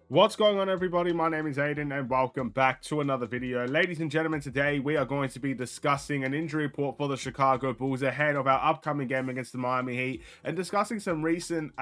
What's going on, everybody? My name is Aiden and welcome back to another video. Ladies and gentlemen, today we are going to be discussing an injury report for the Chicago Bulls ahead of our upcoming game against the Miami Heat and discussing some recent,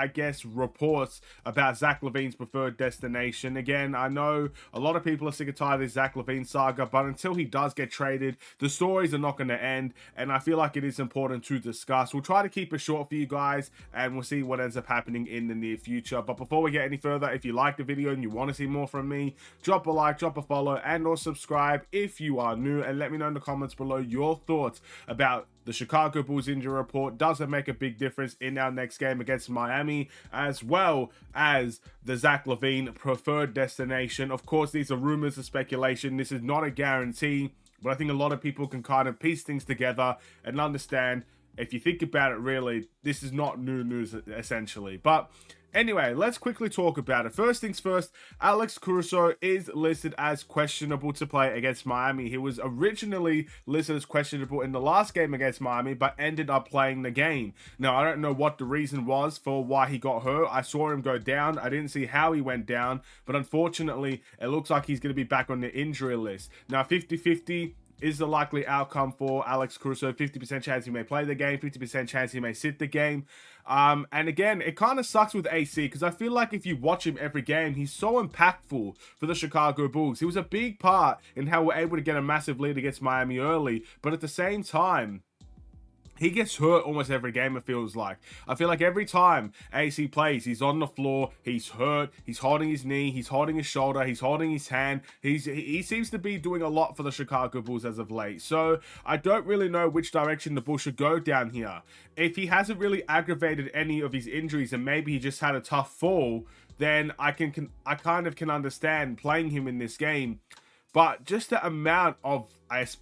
reports about Zach LaVine's preferred destination. Again, I know a lot of people are sick and tired of this Zach LaVine saga, but until he does get traded, the stories are not going to end, and I feel like it is important to discuss. We'll try to keep it short for you guys, and we'll see what ends up happening in the near future. But before we get any further, if you like the video and you want to see more from me, drop a like, drop a follow, and or subscribe if you are new, and let me know in the comments below your thoughts about the Chicago Bulls injury report. Does it make a big difference in our next game against Miami, as well as the Zach LaVine preferred destination? Of course, these are rumors and speculation. This is not a guarantee, but I think a lot of people can kind of piece things together and understand, if you think about it, really, this is not new news, essentially. But anyway, let's quickly talk about it. First things first, Alex Caruso is listed as questionable to play against Miami. He was originally listed as questionable in the last game against Miami, but ended up playing the game. Now, I don't know what the reason was for why he got hurt. I saw him go down. I didn't see how he went down, but unfortunately, it looks like he's going to be back on the injury list. Now, 50-50 is the likely outcome for Alex Caruso. 50% chance he may play the game, 50% chance he may sit the game. And again, it kind of sucks with AC because I feel like if you watch him every game, he's so impactful for the Chicago Bulls. He was a big part in how we're able to get a massive lead against Miami early, but at the same time, he gets hurt almost every game, it feels like. I feel like every time AC plays, he's on the floor, he's hurt, he's holding his knee, he's holding his shoulder, he's holding his hand. He seems to be doing a lot for the Chicago Bulls as of late. So I don't really know which direction the Bulls should go down here. If he hasn't really aggravated any of his injuries and maybe he just had a tough fall, then I kind of can understand playing him in this game. But just the amount of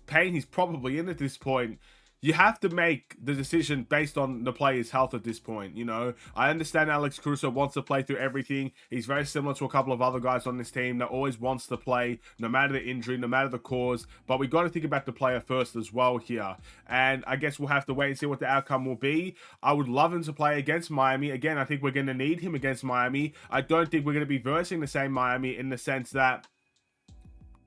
pain he's probably in at this point, you have to make the decision based on the player's health at this point. You know, I understand Alex Caruso wants to play through everything. He's very similar to a couple of other guys on this team that always wants to play, no matter the injury, no matter the cause. But we got to think about the player first as well here. And I guess we'll have to wait and see what the outcome will be. I would love him to play against Miami. Again, I think we're going to need him against Miami. I don't think we're going to be versing the same Miami in the sense that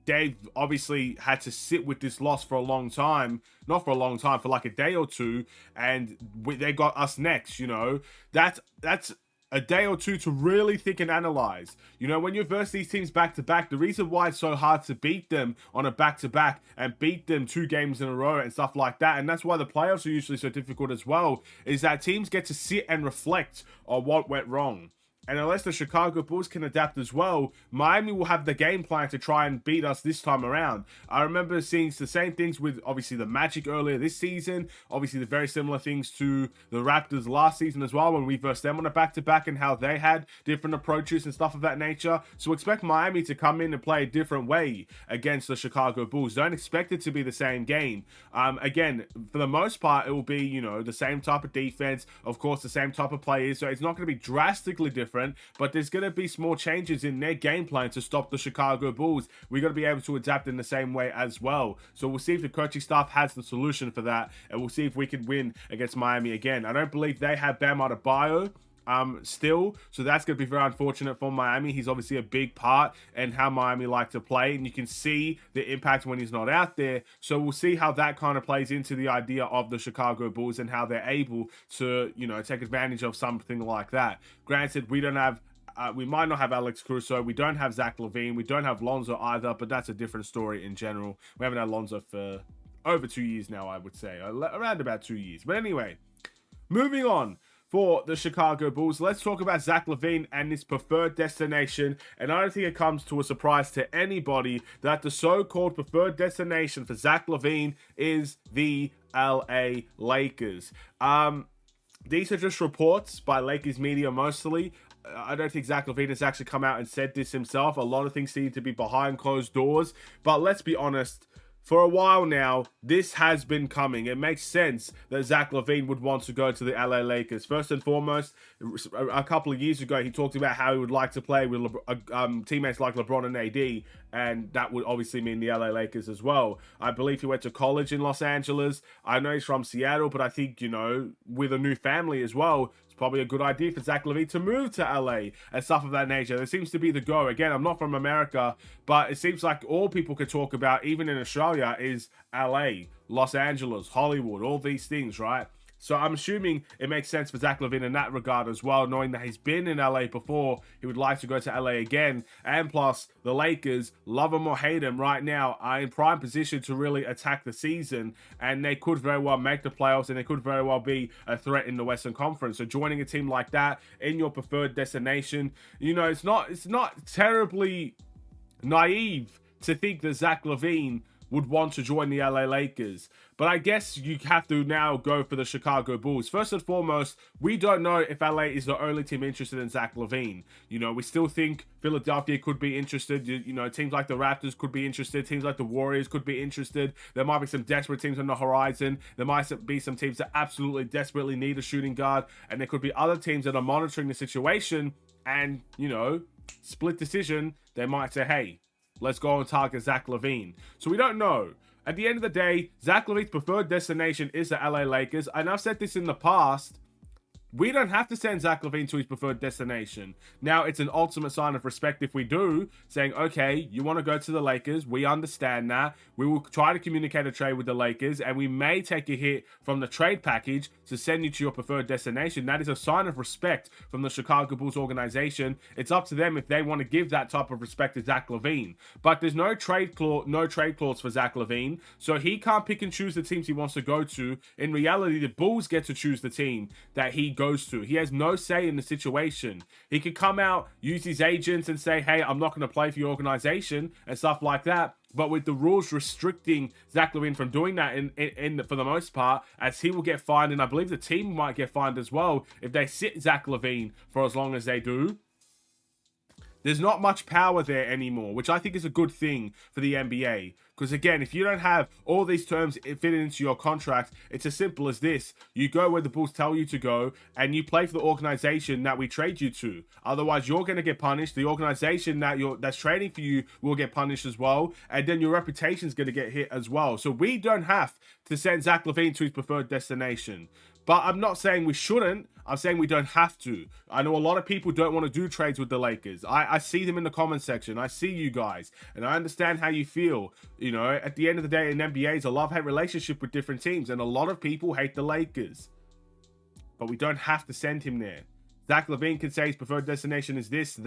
they've obviously had to sit with this loss for a long time, not for a long time, for like a day or two, and they got us next. You know, that's a day or two to really think and analyze. You know, when you verse these teams back to back, the reason why it's so hard to beat them on a back to back and beat them 2 games in a row and stuff like that, and that's why the playoffs are usually so difficult as well, is that teams get to sit and reflect on what went wrong. And unless the Chicago Bulls can adapt as well, Miami will have the game plan to try and beat us this time around. I remember seeing the same things with, obviously, the Magic earlier this season. Obviously, the very similar things to the Raptors last season as well, when we versed them on a back-to-back and how they had different approaches and stuff of that nature. So expect Miami to come in and play a different way against the Chicago Bulls. Don't expect it to be the same game. Again, for the most part, it will be, you know, the same type of defense, of course, the same type of players. So it's not going to be drastically different, but there's going to be small changes in their game plan to stop the Chicago Bulls. We're going to be able to adapt in the same way as well. So we'll see if the coaching staff has the solution for that, and we'll see if we can win against Miami again. I don't believe they have Bam Adebayo still, so that's going to be very unfortunate for Miami. He's obviously a big part in how Miami like to play, and you can see the impact when he's not out there. So we'll see how that kind of plays into the idea of the Chicago Bulls and how they're able to, you know, take advantage of something like that. Granted, we don't have we might not have Alex Caruso. We don't have Zach LaVine. We don't have Lonzo either, but that's a different story in general. We haven't had Lonzo for over 2 years now, I would say. Around about 2 years. But anyway, moving on. For the Chicago Bulls, let's talk about Zach LaVine and his preferred destination. And I don't think it comes to a surprise to anybody that the so-called preferred destination for Zach LaVine is the LA Lakers. These are just reports by Lakers media mostly. I don't think Zach LaVine has actually come out and said this himself. A lot of things seem to be behind closed doors. But let's be honest, for a while now, this has been coming. It makes sense that Zach LaVine would want to go to the LA Lakers. First and foremost, a couple of years ago, he talked about how he would like to play with teammates like LeBron and AD, and that would obviously mean the LA Lakers as well. I believe he went to college in Los Angeles. I know he's from Seattle, but I think, you know, with a new family as well, it's probably a good idea for Zach LaVine to move to LA and stuff of that nature. There seems to be the go. Again, I'm not from America, but it seems like all people could talk about, even in Australia, is LA, Los Angeles, Hollywood, all these things, right? So I'm assuming it makes sense for Zach LaVine in that regard as well, knowing that he's been in LA before. He would like to go to LA again. And plus, the Lakers, love him or hate him right now, are in prime position to really attack the season. And they could very well make the playoffs, and they could very well be a threat in the Western Conference. So joining a team like that in your preferred destination, you know, it's not terribly naive to think that Zach LaVine would want to join the LA Lakers. But I guess you have to now go for the Chicago Bulls. First and foremost, we don't know if LA is the only team interested in Zach LaVine. You know, we still think Philadelphia could be interested. You know, teams like the Raptors could be interested. Teams like the Warriors could be interested. There might be some desperate teams on the horizon. There might be some teams that absolutely desperately need a shooting guard. And there could be other teams that are monitoring the situation and, you know, split decision. They might say, hey, let's go and target Zach LaVine. So we don't know. At the end of the day, Zach LaVine's preferred destination is the LA Lakers. And I've said this in the past. We don't have to send Zach LaVine to his preferred destination. Now, it's an ultimate sign of respect if we do, saying, okay, you want to go to the Lakers. We understand that. We will try to communicate a trade with the Lakers, and we may take a hit from the trade package to send you to your preferred destination. That is a sign of respect from the Chicago Bulls organization. It's up to them if they want to give that type of respect to Zach LaVine. But there's no trade clause for Zach LaVine, so he can't pick and choose the teams he wants to go to. In reality, the Bulls get to choose the team that he goes to. He has no say in the situation. He could come out, use his agents and say, hey, I'm not going to play for your organization and stuff like that. But with the rules restricting Zach LaVine from doing that for the most part, as he will get fined, and I believe the team might get fined as well if they sit Zach LaVine for as long as they do. There's not much power there anymore, which I think is a good thing for the NBA. Because again, if you don't have all these terms fitted into your contract, it's as simple as this. You go where the Bulls tell you to go, and you play for the organization that we trade you to. Otherwise, you're going to get punished. The organization that's trading for you will get punished as well. And then your reputation is going to get hit as well. So we don't have to send Zach LaVine to his preferred destination. But I'm not saying we shouldn't. I'm saying we don't have to. I know a lot of people don't want to do trades with the Lakers. I see them in the comment section. I see you guys. And I understand how you feel. You know, at the end of the day, in NBA, it's a love-hate relationship with different teams. And a lot of people hate the Lakers. But we don't have to send him there. Zach LaVine can say his preferred destination is this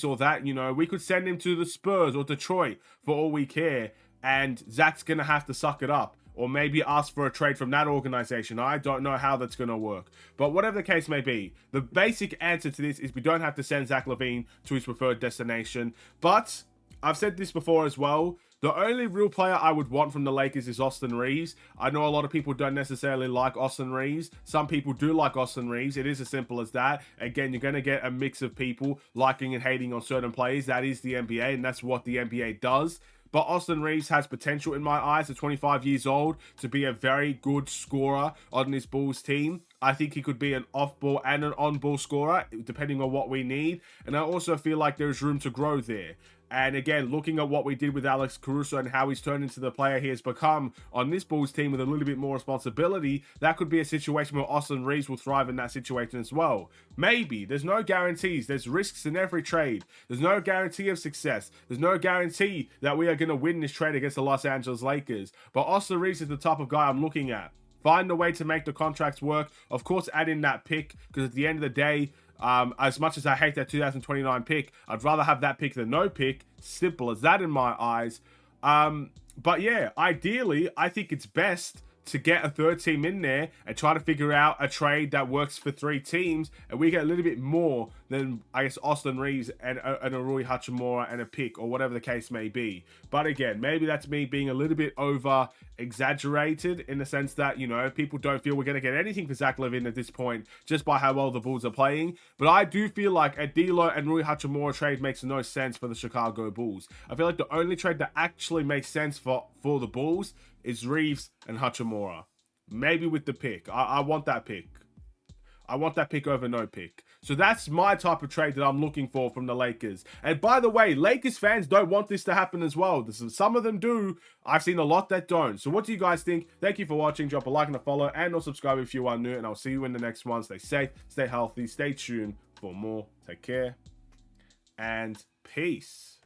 or that. You know, we could send him to the Spurs or Detroit for all we care. And Zach's going to have to suck it up. Or maybe ask for a trade from that organization. I don't know how that's going to work. But whatever the case may be, the basic answer to this is we don't have to send Zach LaVine to his preferred destination. But I've said this before as well. The only real player I would want from the Lakers is Austin Reaves. I know a lot of people don't necessarily like Austin Reaves. Some people do like Austin Reaves. It is as simple as that. Again, you're going to get a mix of people liking and hating on certain players. That is the NBA, and that's what the NBA does. But Austin Reaves has potential in my eyes at 25 years old to be a very good scorer on this Bulls team. I think he could be an off-ball and an on-ball scorer, depending on what we need. And I also feel like there's room to grow there. And again, looking at what we did with Alex Caruso and how he's turned into the player he has become on this Bulls team with a little bit more responsibility, that could be a situation where Austin Reaves will thrive in that situation as well. Maybe. There's no guarantees. There's risks in every trade. There's no guarantee of success. There's no guarantee that we are going to win this trade against the Los Angeles Lakers. But Austin Reaves is the type of guy I'm looking at. Find a way to make the contracts work. Of course, add in that pick, because at the end of the day, as much as I hate that 2029 pick, I'd rather have that pick than no pick. Simple as that in my eyes. But yeah, ideally, I think it's best to get a third team in there and try to figure out a trade that works for three teams, and we get a little bit more than, I guess, Austin Reaves and a Rui Hachimura and a pick, or whatever the case may be. But again, maybe that's me being a little bit over exaggerated in the sense that, you know, people don't feel we're going to get anything for Zach LaVine at this point just by how well the Bulls are playing. But I do feel like a D'Lo and Rui Hachimura trade makes no sense for the Chicago Bulls. I feel like the only trade that actually makes sense for the Bulls is Reaves and Hachimura. Maybe with the pick. I want that pick. I want that pick over no pick. So that's my type of trade that I'm looking for from the Lakers. And by the way, Lakers fans don't want this to happen as well. Some of them do. I've seen a lot that don't. So what do you guys think? Thank you for watching. Drop a like and a follow and or subscribe if you are new. And I'll see you in the next one. Stay safe, stay healthy, stay tuned for more. Take care and peace.